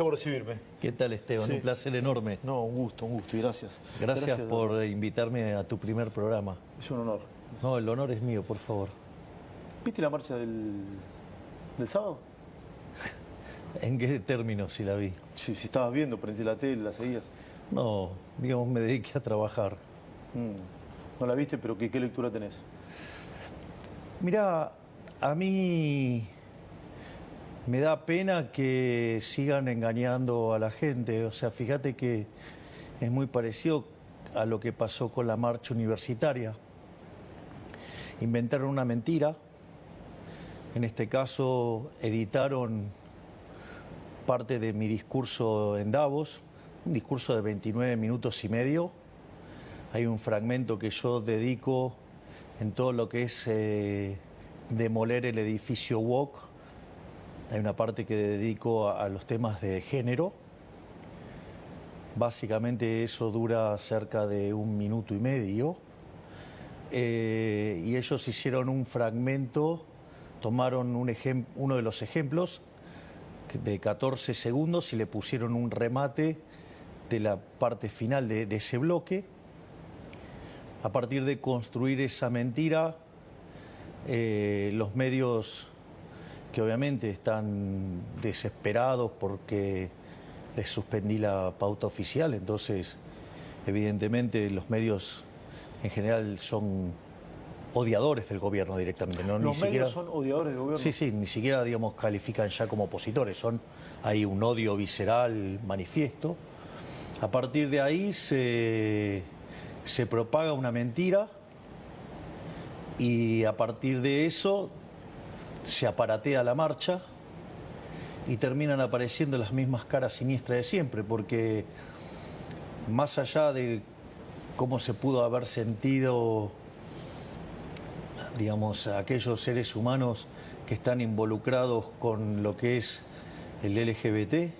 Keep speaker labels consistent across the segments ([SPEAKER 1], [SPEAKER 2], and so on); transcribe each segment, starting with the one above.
[SPEAKER 1] por recibirme.
[SPEAKER 2] ¿Qué tal, Esteban?
[SPEAKER 1] Sí.
[SPEAKER 2] Un placer enorme.
[SPEAKER 1] No, un gusto y gracias.
[SPEAKER 2] Gracias por invitarme a tu primer programa.
[SPEAKER 1] Es un honor.
[SPEAKER 2] No, el honor es mío, por favor.
[SPEAKER 1] ¿Viste la marcha del sábado?
[SPEAKER 2] ¿En qué términos si la vi?
[SPEAKER 1] Sí, si estabas viendo, prendí la tele, la seguías.
[SPEAKER 2] No, digamos, me dediqué a trabajar.
[SPEAKER 1] No la viste, pero ¿qué lectura tenés?
[SPEAKER 2] Mirá, a mí me da pena que sigan engañando a la gente. O sea, fíjate que es muy parecido a lo que pasó con la marcha universitaria. Inventaron una mentira. En este caso, editaron parte de mi discurso en Davos, un discurso de 29 minutos y medio. Hay un fragmento que yo dedico en todo lo que es demoler el edificio Woke. Hay una parte que dedico a los temas de género. Básicamente eso dura cerca de 1 minuto y medio. Y ellos hicieron un fragmento, tomaron uno de los ejemplos de 14 segundos y le pusieron un remate de la parte final de ese bloque. A partir de construir esa mentira, los medios, que obviamente están desesperados porque les suspendí la pauta oficial, entonces evidentemente los medios en general son odiadores del gobierno directamente. ¿No?
[SPEAKER 1] ¿Los medios son odiadores del gobierno?
[SPEAKER 2] Sí, ni siquiera, digamos, califican ya como opositores, hay un odio visceral manifiesto. A partir de ahí se propaga una mentira y a partir de eso se aparatea la marcha y terminan apareciendo las mismas caras siniestras de siempre, porque más allá de cómo se pudo haber sentido, digamos, aquellos seres humanos que están involucrados con lo que es el LGBT,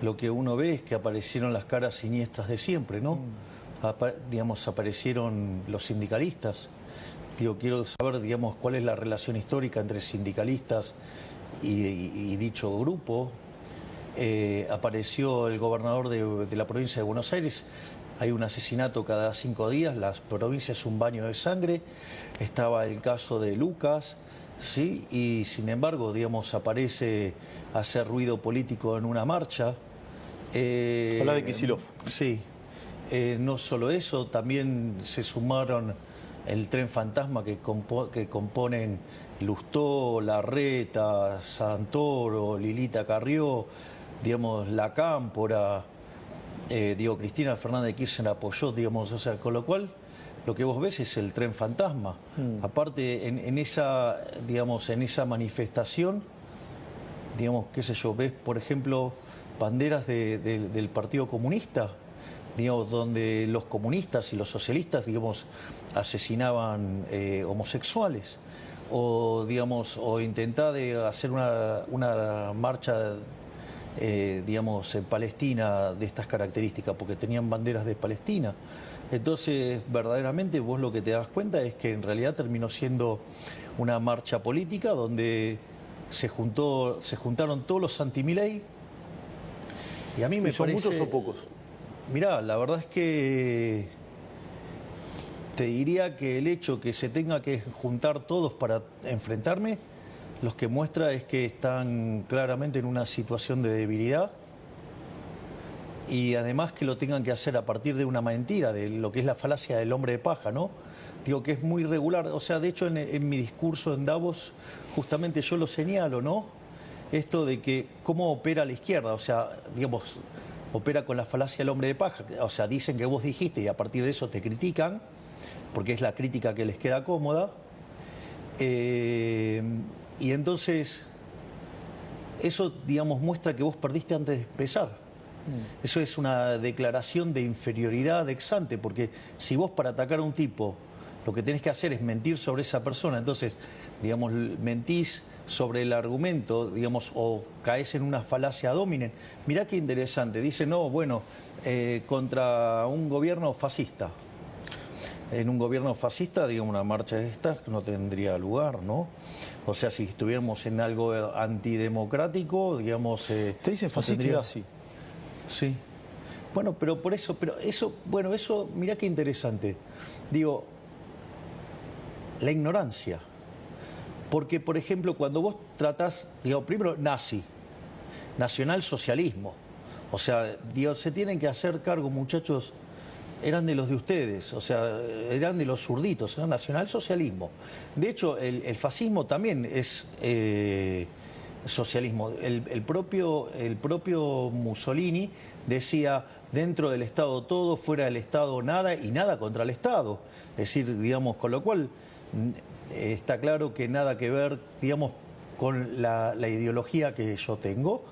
[SPEAKER 2] lo que uno ve es que aparecieron las caras siniestras de siempre, ¿no? Digamos, aparecieron los sindicalistas. Quiero saber, digamos, cuál es la relación histórica entre sindicalistas y dicho grupo. Apareció el gobernador de la provincia de Buenos Aires. Hay un asesinato cada 5 días, la provincia es un baño de sangre. Estaba el caso de Lucas, ¿sí? Y sin embargo, digamos, aparece a hacer ruido político en una marcha.
[SPEAKER 1] Habla de Kicillof.
[SPEAKER 2] Sí. No solo eso, también se sumaron el tren fantasma que componen Lustó, Larreta, Santoro, Lilita Carrió, digamos, La Cámpora, Cristina Fernández de Kirchner apoyó, digamos, o sea, con lo cual lo que vos ves es el tren fantasma. Aparte, en esa manifestación, digamos, qué sé yo, ves, por ejemplo, banderas del Partido Comunista, digamos, donde los comunistas y los socialistas, digamos, asesinaban homosexuales, o, digamos, o intentaba hacer una marcha, digamos, en Palestina de estas características, porque tenían banderas de Palestina. Entonces, verdaderamente, vos lo que te das cuenta es que en realidad terminó siendo una marcha política donde se juntaron todos los anti-Milei, y a mí me
[SPEAKER 1] ¿Son
[SPEAKER 2] parece...
[SPEAKER 1] muchos o pocos?
[SPEAKER 2] Mirá, la verdad es que te diría que el hecho que se tenga que juntar todos para enfrentarme, lo que muestra es que están claramente en una situación de debilidad y además que lo tengan que hacer a partir de una mentira, de lo que es la falacia del hombre de paja, ¿no? Digo que es muy irregular, o sea, de hecho en mi discurso en Davos justamente yo lo señalo, ¿no? Esto de que cómo opera la izquierda, o sea, digamos, opera con la falacia del hombre de paja, o sea, dicen que vos dijiste y a partir de eso te critican, porque es la crítica que les queda cómoda, y entonces eso, digamos, muestra que vos perdiste antes de empezar. Eso es una declaración de inferioridad ex ante, porque si vos para atacar a un tipo lo que tenés que hacer es mentir sobre esa persona, entonces, digamos, mentís sobre el argumento, digamos, o caes en una falacia dominen. Mirá qué interesante, dice, no, bueno, contra un gobierno fascista. en un gobierno fascista, digamos, una marcha de estas no tendría lugar, ¿no? O sea, si estuviéramos en algo antidemocrático, digamos...
[SPEAKER 1] Te dicen fascista y nazi.
[SPEAKER 2] Sí. Bueno, pero por eso, bueno, eso, mirá qué interesante. Digo, la ignorancia. Porque, por ejemplo, cuando vos tratás, digo, primero, nazi, nacionalsocialismo. O sea, digo, se tienen que hacer cargo, muchachos, eran de los de ustedes, o sea, eran de los zurditos, era nacionalsocialismo. De hecho, el fascismo también es socialismo. El propio Mussolini decía, dentro del Estado todo, fuera del Estado nada, y nada contra el Estado. Es decir, digamos, con lo cual está claro que nada que ver, digamos, con la ideología que yo tengo,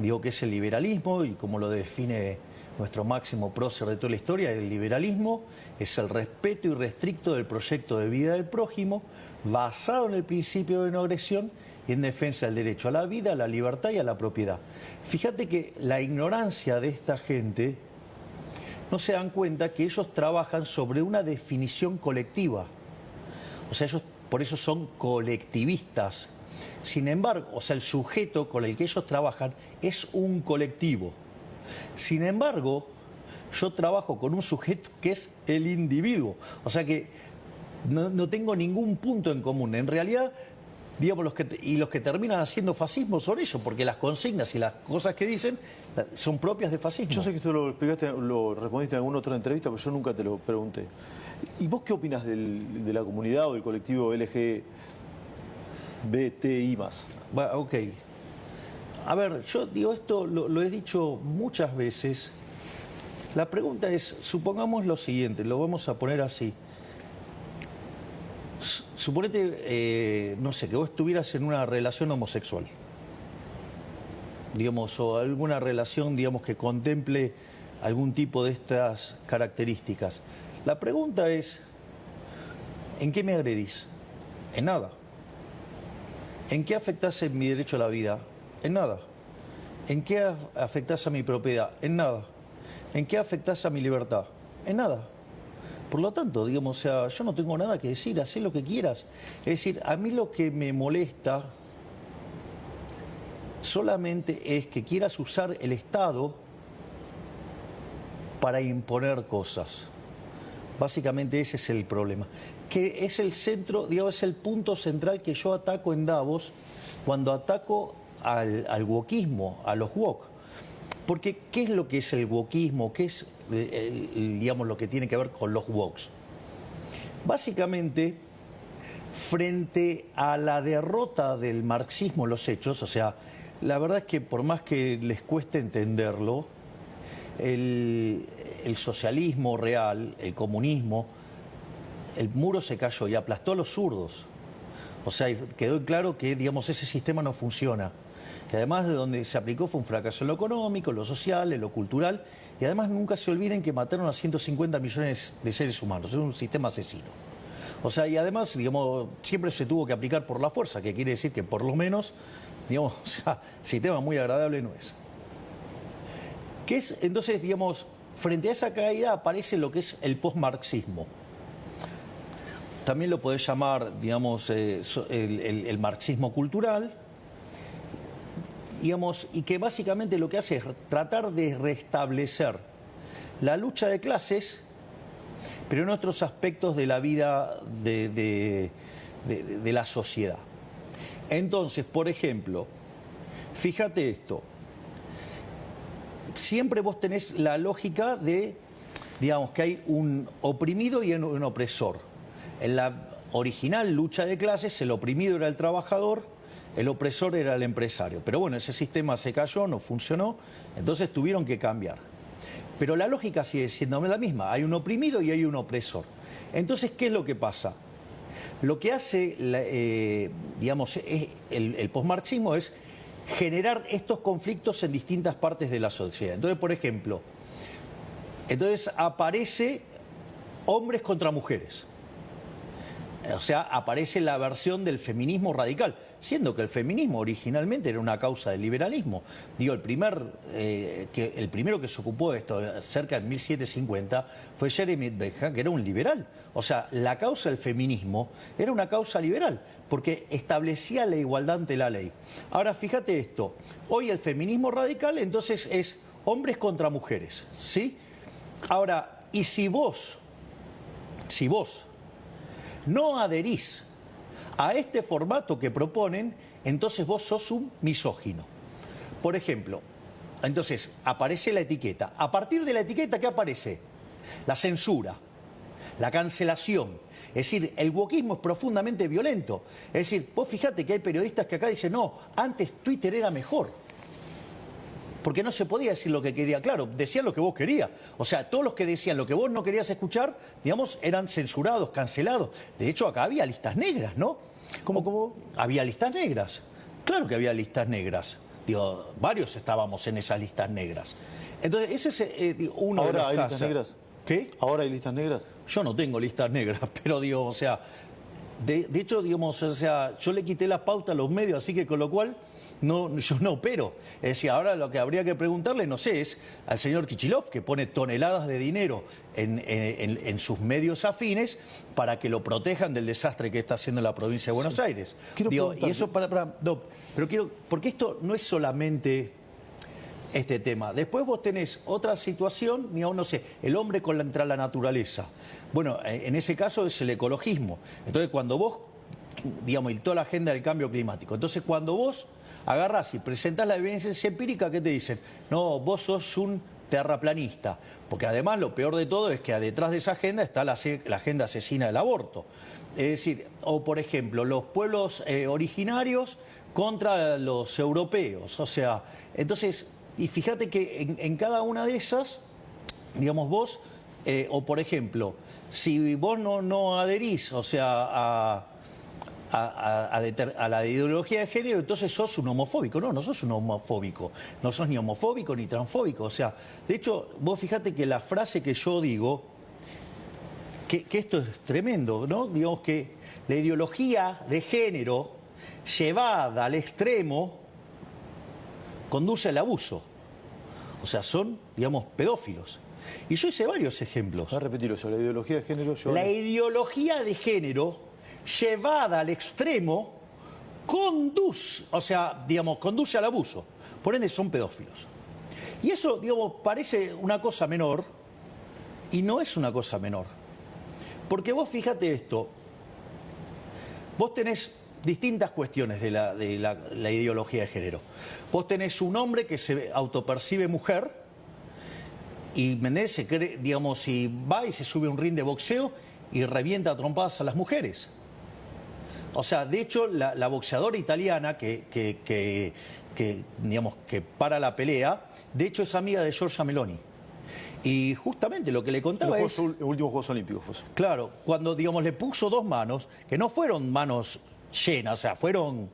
[SPEAKER 2] digo que es el liberalismo, y como lo define nuestro máximo prócer de toda la historia, el liberalismo es el respeto irrestricto del proyecto de vida del prójimo, basado en el principio de no agresión y en defensa del derecho a la vida, a la libertad y a la propiedad. Fíjate que la ignorancia de esta gente no se dan cuenta que ellos trabajan sobre una definición colectiva. O sea, ellos por eso son colectivistas. Sin embargo, o sea, el sujeto con el que ellos trabajan es un colectivo. Sin embargo, yo trabajo con un sujeto que es el individuo. O sea que no tengo ningún punto en común. En realidad, digamos, los que terminan haciendo fascismo son ellos, porque las consignas y las cosas que dicen son propias de fascismo.
[SPEAKER 1] Yo sé que esto lo explicaste, lo respondiste en alguna otra entrevista, pero yo nunca te lo pregunté. ¿Y vos qué opinas de la comunidad o del colectivo LGBTI+?
[SPEAKER 2] Bueno, ok. A ver, yo digo esto, lo he dicho muchas veces. La pregunta es, supongamos lo siguiente, lo vamos a poner así. Suponete, no sé, que vos estuvieras en una relación homosexual, digamos, o alguna relación, digamos, que contemple algún tipo de estas características. La pregunta es, ¿en qué me agredís? En nada. ¿En qué afectás en mi derecho a la vida? En nada. ¿En qué afectás a mi propiedad? En nada. ¿En qué afectás a mi libertad? En nada. Por lo tanto, digamos, o sea, yo no tengo nada que decir, hacé lo que quieras. Es decir, a mí lo que me molesta solamente es que quieras usar el Estado para imponer cosas. Básicamente ese es el problema. Que es el centro, digamos, es el punto central que yo ataco en Davos cuando ataco al wokismo, a los wok. Porque, ¿qué es lo que es el wokismo? ¿Qué es, digamos, lo que tiene que ver con los woks? Básicamente, frente a la derrota del marxismo en los hechos, o sea, la verdad es que por más que les cueste entenderlo, el socialismo real, el comunismo, el muro se cayó y aplastó a los zurdos. O sea, quedó claro que, digamos, ese sistema no funciona. Que además de donde se aplicó fue un fracaso en lo económico, en lo social, en lo cultural, y además nunca se olviden que mataron a 150 millones de seres humanos, es un sistema asesino. O sea, y además, digamos, siempre se tuvo que aplicar por la fuerza, que quiere decir que por lo menos, digamos, o sea, sistema muy agradable no es. ¿Qué es? Entonces, digamos, frente a esa caída aparece lo que es el postmarxismo. También lo podés llamar, digamos, el marxismo cultural, digamos, y que básicamente lo que hace es tratar de restablecer la lucha de clases, pero en otros aspectos de la vida de la sociedad. Entonces, por ejemplo, fíjate esto, siempre vos tenés la lógica de, digamos, que hay un oprimido y un opresor. En la original lucha de clases, el oprimido era el trabajador, el opresor era el empresario. Pero bueno, ese sistema se cayó, no funcionó, entonces tuvieron que cambiar. Pero la lógica sigue siendo la misma, hay un oprimido y hay un opresor. Entonces, ¿qué es lo que pasa? Lo que hace, digamos, el posmarxismo es generar estos conflictos en distintas partes de la sociedad. Entonces, por ejemplo, aparece hombres contra mujeres. O sea, aparece la versión del feminismo radical, siendo que el feminismo originalmente era una causa del liberalismo. Digo, el primero que se ocupó de esto cerca de 1750 fue Jeremy Bentham, que era un liberal. O sea, la causa del feminismo era una causa liberal, porque establecía la igualdad ante la ley. Ahora, fíjate esto, hoy el feminismo radical entonces es hombres contra mujeres, ¿sí? Ahora, y si vos no adherís a este formato que proponen, entonces vos sos un misógino. Por ejemplo, entonces aparece la etiqueta. A partir de la etiqueta, ¿qué aparece? La censura, la cancelación. Es decir, el wokismo es profundamente violento. Es decir, vos fíjate que hay periodistas que acá dicen, no, antes Twitter era mejor. Porque no se podía decir lo que quería. Claro, decían lo que vos querías. O sea, todos los que decían lo que vos no querías escuchar, digamos, eran censurados, cancelados. De hecho, acá había listas negras, ¿no? ¿Cómo? Había listas negras. Claro que había listas negras. Digo, varios estábamos en esas listas negras. Entonces, ese es uno de los
[SPEAKER 1] ¿Ahora hay
[SPEAKER 2] casos.
[SPEAKER 1] listas negras?
[SPEAKER 2] ¿Qué?
[SPEAKER 1] ¿Ahora hay listas negras?
[SPEAKER 2] Yo no tengo listas negras, pero digo, o sea, de hecho, digamos, o sea, yo le quité la pauta a los medios, así que con lo cual no, yo no opero. Es decir, ahora lo que habría que preguntarle, no sé, es al señor Kichilov, que pone toneladas de dinero en sus medios afines para que lo protejan del desastre que está haciendo la provincia de Buenos Aires. Digo, y eso no, pero quiero, porque esto no es solamente este tema. Después vos tenés otra situación, digamos, no sé, el hombre contra la naturaleza. Bueno, en ese caso es el ecologismo. Entonces, cuando vos, digamos, y toda la agenda del cambio climático. Entonces, cuando vos agarrás y presentás la evidencia empírica, ¿qué te dicen? No, vos sos un terraplanista. Porque además lo peor de todo es que detrás de esa agenda está la agenda asesina del aborto. Es decir, o por ejemplo, los pueblos originarios contra los europeos. O sea, entonces, y fíjate que en cada una de esas, digamos, vos, o por ejemplo, si vos no adherís, o sea, a la ideología de género, entonces sos un homofóbico. No sos un homofóbico. No sos ni homofóbico ni transfóbico. O sea, de hecho, vos fíjate que la frase que yo digo, que esto es tremendo, ¿no? Digamos que la ideología de género llevada al extremo conduce al abuso. O sea, son, digamos, pedófilos. Y yo hice varios ejemplos.
[SPEAKER 1] Voy a repetir eso, la ideología de género...
[SPEAKER 2] La ideología de género llevada al extremo conduce, o sea, digamos, conduce al abuso. Por ende, son pedófilos. Y eso, digamos, parece una cosa menor y no es una cosa menor. Porque vos fíjate esto, vos tenés distintas cuestiones de la ideología de género. Vos tenés un hombre que se autopercibe mujer y Mendes se cree, digamos, y va y se sube a un ring de boxeo y revienta a trompadas a las mujeres. O sea, de hecho, la boxeadora italiana que digamos, que para la pelea, de hecho es amiga de Giorgia Meloni. Y justamente lo que le contaba
[SPEAKER 1] es... Los últimos Juegos Olímpicos fue eso.
[SPEAKER 2] Claro, cuando, digamos, le puso dos manos, que no fueron manos llenas, o sea, fueron...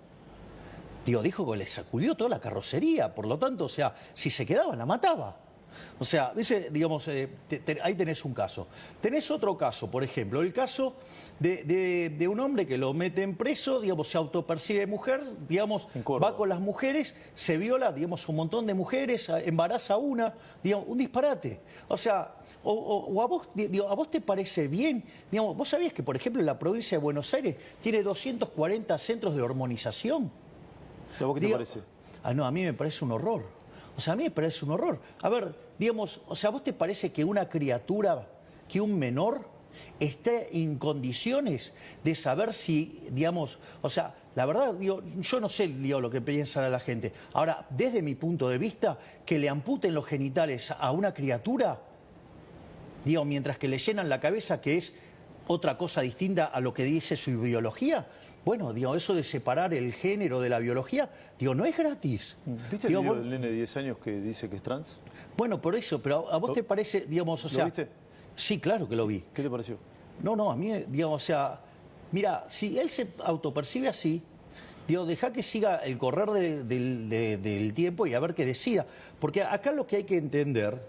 [SPEAKER 2] dijo que le sacudió toda la carrocería, por lo tanto, o sea, si se quedaba, la mataba. O sea, digamos, ahí tenés un caso. Tenés otro caso, por ejemplo, el caso de un hombre que lo meten preso, digamos, se autopercibe mujer, digamos, va con las mujeres, se viola, digamos, un montón de mujeres, embaraza una, digamos, un disparate. O sea, o a vos te parece bien, digamos, vos sabías que, por ejemplo, en la provincia de Buenos Aires tiene 240 centros de hormonización.
[SPEAKER 1] ¿A vos qué te parece?
[SPEAKER 2] No, a mí me parece un horror. O sea, a mí me parece un horror. A ver, digamos, o sea, ¿a vos te parece que una criatura, que un menor, esté en condiciones de saber si, digamos, o sea, la verdad, digo, yo no sé lo que piensa la gente. Ahora, desde mi punto de vista, que le amputen los genitales a una criatura, digo, mientras que le llenan la cabeza, que es otra cosa distinta a lo que dice su biología. Bueno, digo, eso de separar el género de la biología, digo, no es gratis.
[SPEAKER 1] ¿Viste el video del nene de 10 años que dice que es trans?
[SPEAKER 2] Bueno, por eso, pero ¿a vos te parece, digamos, o sea...
[SPEAKER 1] ¿Lo viste?
[SPEAKER 2] Sí, claro que lo vi.
[SPEAKER 1] ¿Qué te pareció?
[SPEAKER 2] No, a mí, digamos, o sea, mira, si él se autopercibe así, digo, deja que siga el correr del tiempo y a ver qué decida. Porque acá lo que hay que entender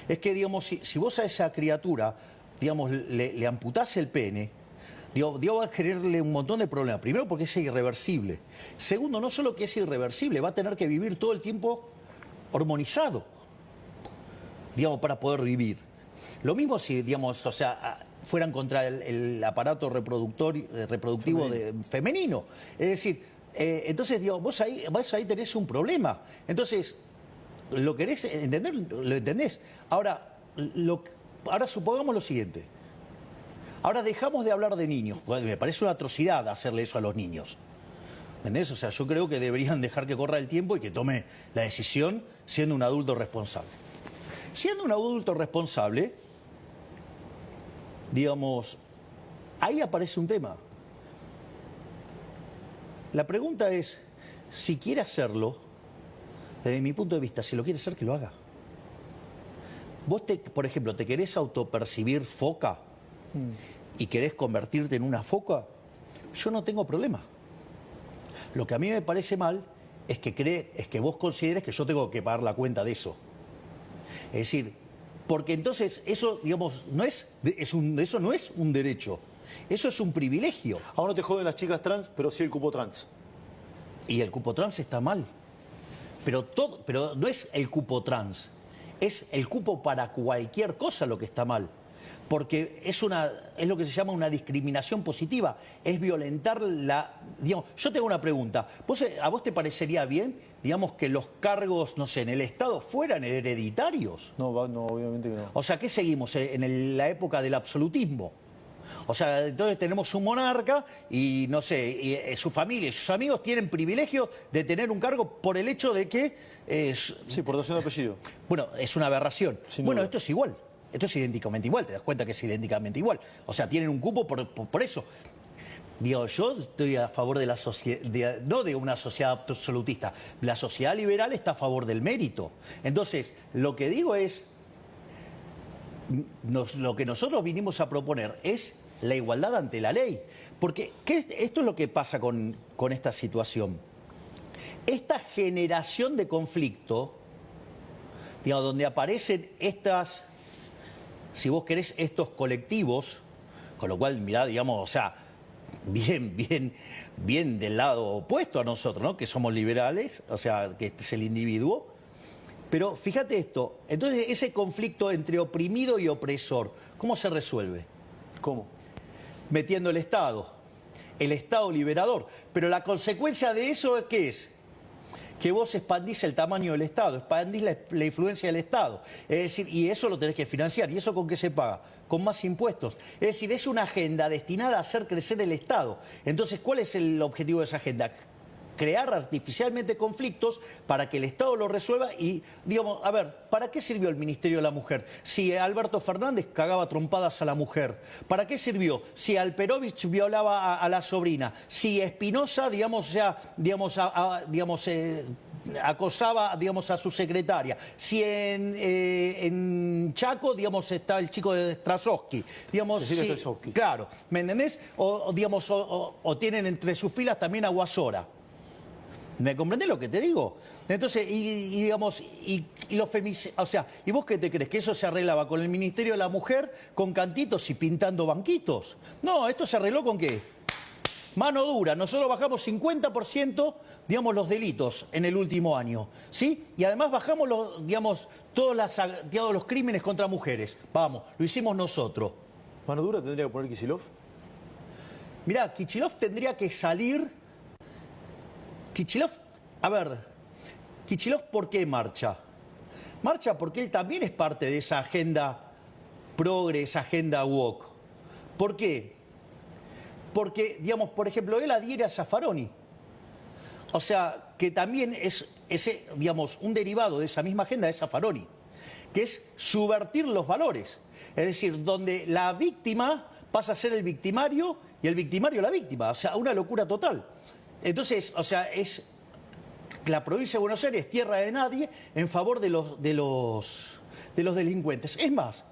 [SPEAKER 2] es que, digamos, si vos a esa criatura, digamos, le amputás el pene, Digo, va a generarle un montón de problemas. Primero porque es irreversible. Segundo, no solo que es irreversible, va a tener que vivir todo el tiempo hormonizado, digamos, para poder vivir. Lo mismo si, digamos, o sea, fueran contra el aparato reproductivo femenino. Es decir, entonces, digo, vos ahí tenés un problema. Entonces, ¿lo querés entender? ¿Lo entendés? Ahora supongamos lo siguiente. Ahora dejamos de hablar de niños. Me parece una atrocidad hacerle eso a los niños. ¿Entendés? O sea, yo creo que deberían dejar que corra el tiempo y que tome la decisión siendo un adulto responsable. Siendo un adulto responsable, digamos, ahí aparece un tema. La pregunta es, si quiere hacerlo, desde mi punto de vista, si lo quiere hacer, que lo haga. Vos, por ejemplo, ¿te querés autopercibir foca y querés convertirte en una foca? Yo no tengo problema. Lo que a mí me parece mal es que vos consideres que yo tengo que pagar la cuenta de eso. Es decir, porque entonces eso, digamos, eso no es un derecho, eso es un privilegio.
[SPEAKER 1] Ahora no te joden las chicas trans, pero sí el cupo trans.
[SPEAKER 2] Y el cupo trans está mal. Pero no es el cupo trans, es el cupo para cualquier cosa lo que está mal. Porque es lo que se llama una discriminación positiva, es violentar digamos, yo tengo una pregunta, ¿a vos te parecería bien, digamos, que los cargos, no sé, en el Estado fueran hereditarios?
[SPEAKER 1] No, obviamente que no.
[SPEAKER 2] O sea, ¿qué seguimos? ¿En la época del absolutismo? O sea, entonces tenemos un monarca y, no sé, y su familia y sus amigos tienen privilegio de tener un cargo por el hecho de que...
[SPEAKER 1] sí, por dotación de apellido.
[SPEAKER 2] Bueno, es una aberración. Bueno,
[SPEAKER 1] duda.
[SPEAKER 2] esto es igual. Esto es idénticamente igual, te das cuenta que es idénticamente igual. O sea, tienen un cupo por eso. Digo, yo estoy a favor de la sociedad, no de una sociedad absolutista. La sociedad liberal está a favor del mérito. Entonces, lo que digo es, lo que nosotros vinimos a proponer es la igualdad ante la ley. Porque esto es lo que pasa con esta situación. Esta generación de conflicto, digamos, donde aparecen estas... Si vos querés, estos colectivos, con lo cual, mirá, digamos, o sea, bien del lado opuesto a nosotros, ¿no? Que somos liberales, o sea, que este es el individuo. Pero fíjate esto, entonces ese conflicto entre oprimido y opresor, ¿cómo se resuelve?
[SPEAKER 1] ¿Cómo?
[SPEAKER 2] Metiendo el Estado liberador. Pero la consecuencia de eso, ¿qué es? Que vos expandís el tamaño del Estado, expandís la influencia del Estado. Es decir, y eso lo tenés que financiar. ¿Y eso con qué se paga? Con más impuestos. Es decir, es una agenda destinada a hacer crecer el Estado. Entonces, ¿cuál es el objetivo de esa agenda? Crear artificialmente conflictos para que el Estado lo resuelva y, digamos, a ver, ¿para qué sirvió el Ministerio de la Mujer? Si Alberto Fernández cagaba trompadas a la mujer, ¿para qué sirvió? Si Alperovich violaba a la sobrina, si Espinosa, digamos, o sea, acosaba, digamos, a su secretaria, si en Chaco, digamos, está el chico de Strasowski, digamos,
[SPEAKER 1] Strasowski.
[SPEAKER 2] Claro, ¿me entendés? Digamos, tienen entre sus filas también a Guasora. ¿Me comprendés lo que te digo? Entonces, digamos, los femicidios, o sea, ¿y vos qué te crees? ¿Que eso se arreglaba con el Ministerio de la Mujer, con cantitos y pintando banquitos? No, ¿esto se arregló con qué? Mano dura. Nosotros bajamos 50%, digamos, los delitos en el último año, ¿sí? Y además bajamos, todos los crímenes contra mujeres. Vamos, lo hicimos nosotros.
[SPEAKER 1] ¿Mano dura tendría que poner Kicillof?
[SPEAKER 2] Mirá, Kicillof tendría que salir... Kicillof, a ver, Kicillof, ¿por qué marcha? Marcha porque él también es parte de esa agenda progre, esa agenda woke. ¿Por qué? Porque, digamos, por ejemplo, él adhiere a Zaffaroni. O sea, que también es digamos, un derivado de esa misma agenda de Zaffaroni, que es subvertir los valores. Es decir, donde la víctima pasa a ser el victimario y el victimario la víctima. O sea, una locura total. Entonces, o sea, la provincia de Buenos Aires es tierra de nadie en favor de los delincuentes. Es más,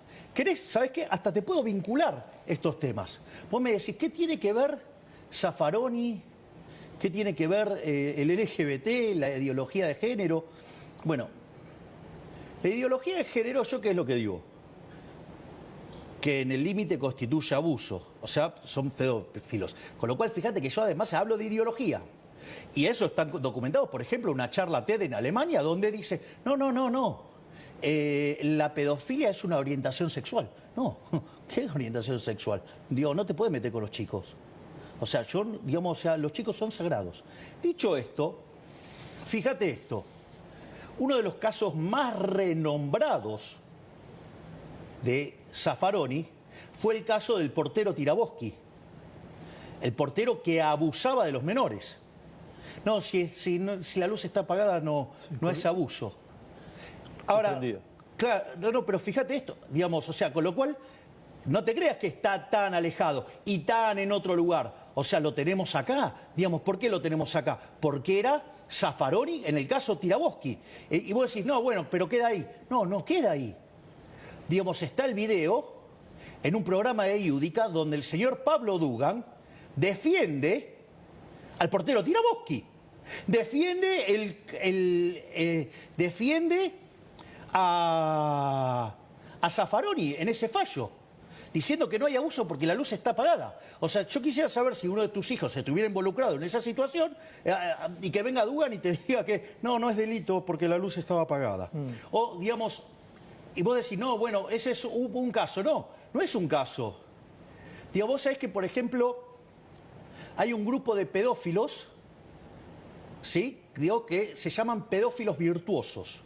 [SPEAKER 2] ¿sabés qué? Hasta te puedo vincular estos temas. Vos me decís, ¿qué tiene que ver Zaffaroni? ¿Qué tiene que ver el LGBT, la ideología de género? Bueno, la ideología de género, ¿yo qué es lo que digo? que en el límite constituye abuso, o sea, son pedófilos. Con lo cual, fíjate que yo además hablo de ideología. Y eso está documentado, por ejemplo, una charla TED en Alemania donde dice, no, la pedofilia es una orientación sexual. No, ¿qué orientación sexual? Digo, no te puedes meter con los chicos. O sea, los chicos son sagrados. Dicho esto, fíjate esto, uno de los casos más renombrados de Zaffaroni fue el caso del portero Tiraboschi, el portero que abusaba de los menores. No, si la luz está apagada no es abuso. Ahora, claro, no, pero fíjate esto, digamos, o sea, con lo cual, no te creas que está tan alejado y tan en otro lugar. O sea, lo tenemos acá. Digamos, ¿por qué lo tenemos acá? Porque era Zaffaroni en el caso Tiraboschi. Y vos decís, no, bueno, pero queda ahí. No queda ahí. Digamos, está el video en un programa de Iudica donde el señor Pablo Dugan defiende al portero Tiraboschi. Defiende a Zaffaroni en ese fallo, diciendo que no hay abuso porque la luz está apagada. O sea, yo quisiera saber si uno de tus hijos se estuviera involucrado en esa situación y que venga Dugan y te diga que no es delito porque la luz estaba apagada. O, digamos, y vos decís, no, bueno, ese es un caso. No es un caso. Digo, vos sabés que, por ejemplo, hay un grupo de pedófilos, ¿sí? Digo, que se llaman pedófilos virtuosos.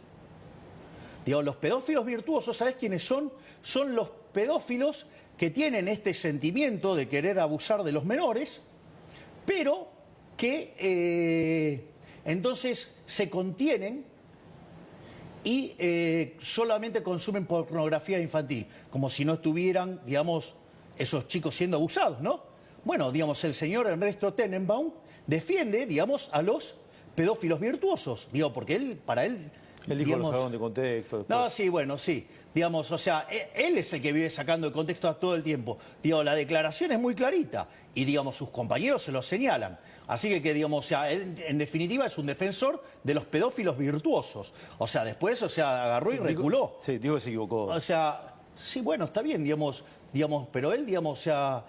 [SPEAKER 2] Digo, los pedófilos virtuosos, ¿sabés quiénes son? Son los pedófilos que tienen este sentimiento de querer abusar de los menores, pero que entonces se contienen y solamente consumen pornografía infantil, como si no estuvieran, digamos, esos chicos siendo abusados, ¿no? Bueno, digamos, el señor Ernesto Tenenbaum defiende, digamos, a los pedófilos virtuosos, digo, porque para él...
[SPEAKER 1] Él dijo, lo sacaron de contexto. Después.
[SPEAKER 2] No, sí, bueno, sí. Digamos, o sea, él es el que vive sacando de contexto todo el tiempo. Digo, la declaración es muy clarita y, digamos, sus compañeros se lo señalan. Así que digamos, o sea, él en definitiva es un defensor de los pedófilos virtuosos. O sea, después, o sea, agarró y reculó.
[SPEAKER 1] Sí, digo que se equivocó.
[SPEAKER 2] O sea, sí, bueno, está bien, digamos, pero él, digamos, o sea...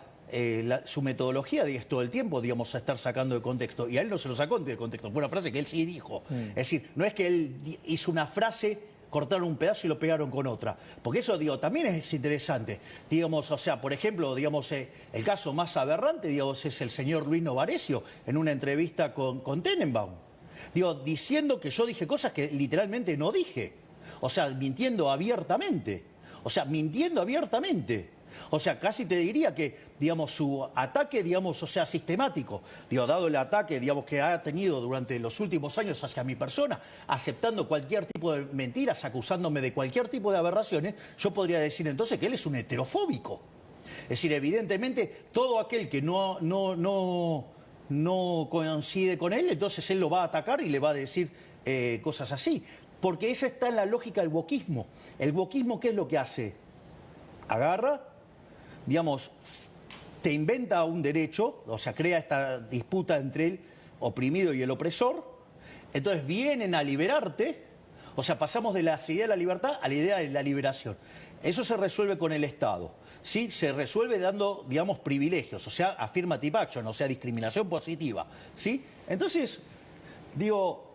[SPEAKER 2] su metodología es todo el tiempo, digamos, a estar sacando de contexto. Y a él no se lo sacó de contexto, fue una frase que él sí dijo. Es decir, no es que él hizo una frase, cortaron un pedazo y lo pegaron con otra. Porque eso, digo, también es interesante. Digamos, o sea, por ejemplo, digamos, el caso más aberrante, digamos, es el señor Luis Novarecio en una entrevista con Tenenbaum. Digo, diciendo que yo dije cosas que literalmente no dije. O sea, mintiendo abiertamente. O sea, casi te diría que, digamos, su ataque, digamos, o sea, sistemático, digo, dado el ataque, digamos, que ha tenido durante los últimos años hacia mi persona, aceptando cualquier tipo de mentiras, acusándome de cualquier tipo de aberraciones, yo podría decir entonces que él es un heterofóbico. Es decir, evidentemente, todo aquel que no coincide con él, entonces él lo va a atacar y le va a decir cosas así. Porque esa está en la lógica del wokismo. El wokismo, ¿qué es lo que hace? Agarra, digamos, te inventa un derecho, o sea, crea esta disputa entre el oprimido y el opresor, entonces vienen a liberarte, o sea, pasamos de la idea de la libertad a la idea de la liberación. Eso se resuelve con el Estado, ¿sí? Se resuelve dando, digamos, privilegios, o sea, affirmative action, o sea, discriminación positiva, ¿sí? Entonces, digo,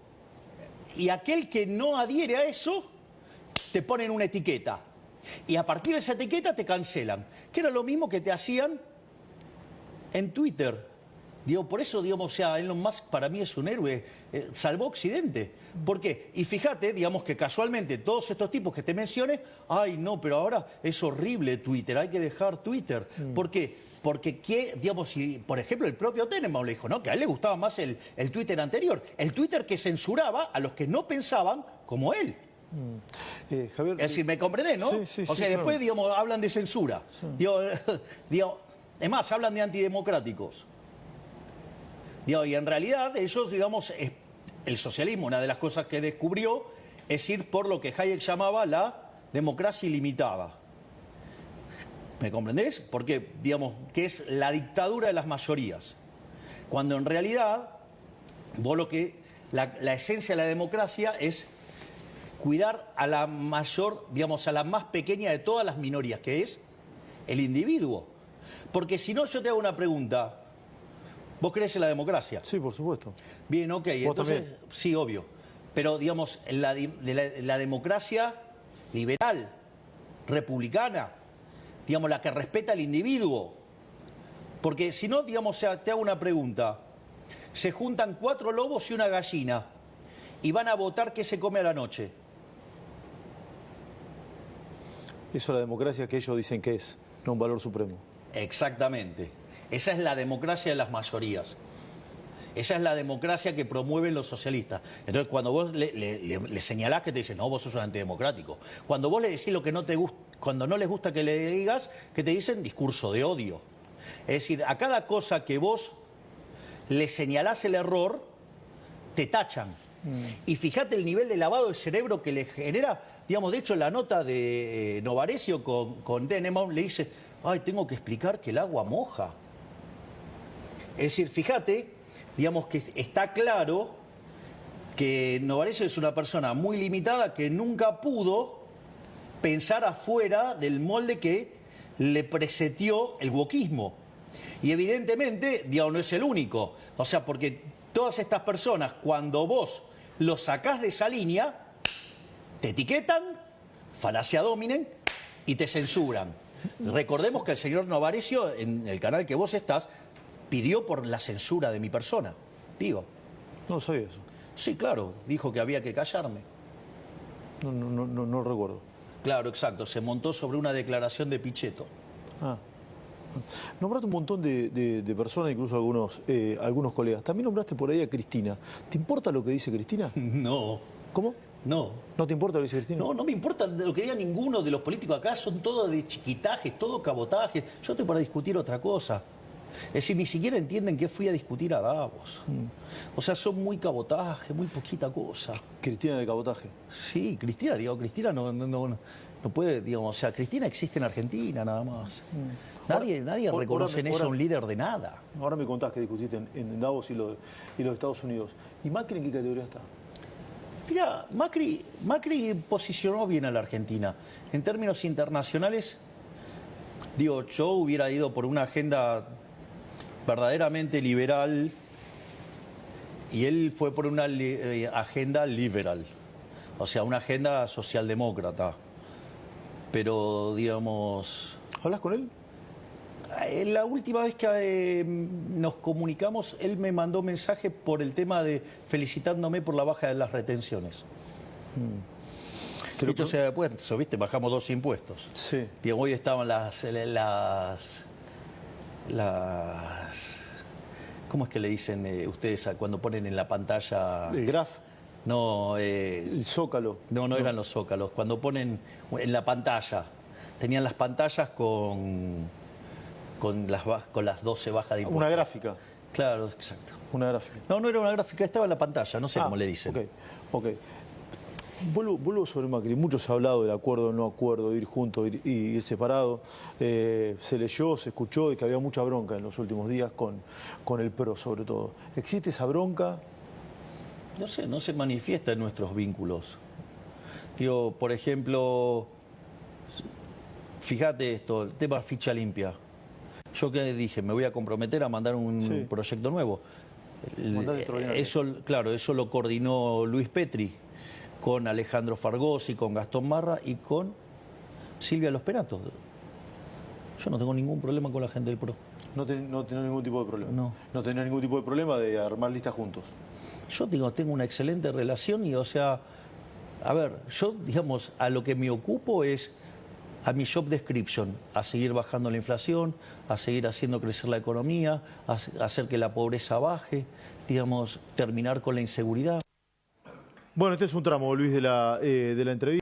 [SPEAKER 2] y aquel que no adhiere a eso, te ponen una etiqueta. Y a partir de esa etiqueta te cancelan, que era lo mismo que te hacían en Twitter. Digo, por eso, digamos, o sea, Elon Musk para mí es un héroe, salvó Occidente. ¿Por qué? Y fíjate, digamos, que casualmente todos estos tipos que te mencioné, ay, no, pero ahora es horrible Twitter, hay que dejar Twitter. ¿Por qué? Porque, digamos, si, por ejemplo, el propio Tenenbaum le dijo, ¿no?, que a él le gustaba más el Twitter anterior, el Twitter que censuraba a los que no pensaban como él.
[SPEAKER 1] Javier,
[SPEAKER 2] es decir, ¿me comprendés, no?
[SPEAKER 1] Sí,
[SPEAKER 2] o sea, después,
[SPEAKER 1] claro.
[SPEAKER 2] digamos, hablan de censura. Sí. Digo, es más, hablan de antidemocráticos. Digo, y en realidad ellos, digamos, el socialismo, una de las cosas que descubrió es ir por lo que Hayek llamaba la democracia ilimitada. ¿Me comprendés? Porque, digamos, que es la dictadura de las mayorías. Cuando en realidad, vos lo que, la esencia de la democracia es cuidar a la mayor, digamos, a la más pequeña de todas las minorías, que es el individuo. Porque si no, yo te hago una pregunta. ¿Vos crees en la democracia?
[SPEAKER 1] Sí, por supuesto.
[SPEAKER 2] Bien, ok.
[SPEAKER 1] ¿Vos
[SPEAKER 2] Entonces,
[SPEAKER 1] también?
[SPEAKER 2] sí, obvio. Pero, digamos, la democracia liberal, republicana, digamos, la que respeta al individuo. Porque si no, digamos, o sea, te hago una pregunta. Se juntan 4 lobos y una gallina y van a votar qué se come a la noche.
[SPEAKER 1] Eso es la democracia que ellos dicen que es, no un valor supremo.
[SPEAKER 2] Exactamente. Esa es la democracia de las mayorías. Esa es la democracia que promueven los socialistas. Entonces, cuando vos le señalás que te dicen, no, vos sos un antidemocrático. Cuando vos le decís lo que no te gusta, cuando no les gusta que le digas, que te dicen discurso de odio. Es decir, a cada cosa que vos le señalás el error, te tachan. Y fíjate el nivel de lavado de cerebro que le genera. Digamos, de hecho, la nota de Novarecio con Denneman le dice, ay, tengo que explicar que el agua moja. Es decir, fíjate, digamos que está claro que Novarecio es una persona muy limitada que nunca pudo pensar afuera del molde que le presetió el wokismo. Y evidentemente, digamos, no es el único. O sea, porque todas estas personas, cuando vos los sacás de esa línea, te etiquetan, falacia dominen y te censuran. Recordemos que el señor Novarecio, en el canal que vos estás, pidió por la censura de mi persona. Digo.
[SPEAKER 1] No sabía eso.
[SPEAKER 2] Sí, claro, dijo que había que callarme.
[SPEAKER 1] No recuerdo.
[SPEAKER 2] Claro, exacto, se montó sobre una declaración de Pichetto.
[SPEAKER 1] Ah. Nombraste un montón de personas, incluso algunos colegas. También nombraste por ahí a Cristina. ¿Te importa lo que dice Cristina?
[SPEAKER 2] No.
[SPEAKER 1] ¿Cómo?
[SPEAKER 2] No.
[SPEAKER 1] ¿No te importa lo que dice Cristina?
[SPEAKER 2] No, no me importa lo que diga ninguno de los políticos acá, son todos de chiquitajes, todo cabotaje. Yo estoy para discutir otra cosa. Es decir, ni siquiera entienden que fui a discutir a Davos. O sea, son muy cabotaje, muy poquita cosa.
[SPEAKER 1] Cristina de cabotaje.
[SPEAKER 2] Sí, Cristina, digo, Cristina no puede, digamos, o sea, Cristina existe en Argentina nada más. Nadie reconoce en ella un líder de nada.
[SPEAKER 1] Ahora me contás que discutiste en Davos y los Estados Unidos. ¿Y Macri en qué categoría está?
[SPEAKER 2] Mira, Macri posicionó bien a la Argentina. En términos internacionales, digo, yo hubiera ido por una agenda verdaderamente liberal y él fue por una agenda liberal, o sea, una agenda socialdemócrata. Pero, digamos...
[SPEAKER 1] ¿Hablas con él?
[SPEAKER 2] La última vez que nos comunicamos, él me mandó mensaje por el tema de felicitándome por la baja de las retenciones. De hecho, después, ¿viste? Bajamos 2 impuestos.
[SPEAKER 1] Sí.
[SPEAKER 2] Digo, hoy estaban las... ¿Cómo es que le dicen ustedes cuando ponen en la pantalla?
[SPEAKER 1] ¿El graph?
[SPEAKER 2] No.
[SPEAKER 1] ¿El zócalo?
[SPEAKER 2] No eran los zócalos. Cuando ponen en la pantalla, tenían las pantallas con las 12 bajas de impuestos.
[SPEAKER 1] Una gráfica.
[SPEAKER 2] Claro, exacto.
[SPEAKER 1] Una gráfica.
[SPEAKER 2] No era una gráfica, estaba en la pantalla, no sé cómo le dicen.
[SPEAKER 1] Ok. Vuelvo sobre Macri. Mucho se ha hablado del acuerdo, no acuerdo, de ir juntos y ir separado. Se leyó, se escuchó de que había mucha bronca en los últimos días con el PRO, sobre todo. ¿Existe esa bronca?
[SPEAKER 2] No sé, no se manifiesta en nuestros vínculos. Digo, por ejemplo, fíjate esto, el tema ficha limpia. Yo que dije, me voy a comprometer a mandar un proyecto nuevo. Eso lo coordinó Luis Petri con Alejandro Fargosi, con Gastón Marra y con Silvia Los Peratos. Yo no tengo ningún problema con la gente del PRO.
[SPEAKER 1] No tenés ningún tipo de problema.
[SPEAKER 2] No
[SPEAKER 1] tenés ningún tipo de problema de armar listas juntos.
[SPEAKER 2] Yo tengo una excelente relación y, o sea, a ver, yo, digamos, a lo que me ocupo es a mi job description, a seguir bajando la inflación, a seguir haciendo crecer la economía, a hacer que la pobreza baje, digamos, terminar con la inseguridad.
[SPEAKER 1] Bueno, este es un tramo, Luis, de la entrevista.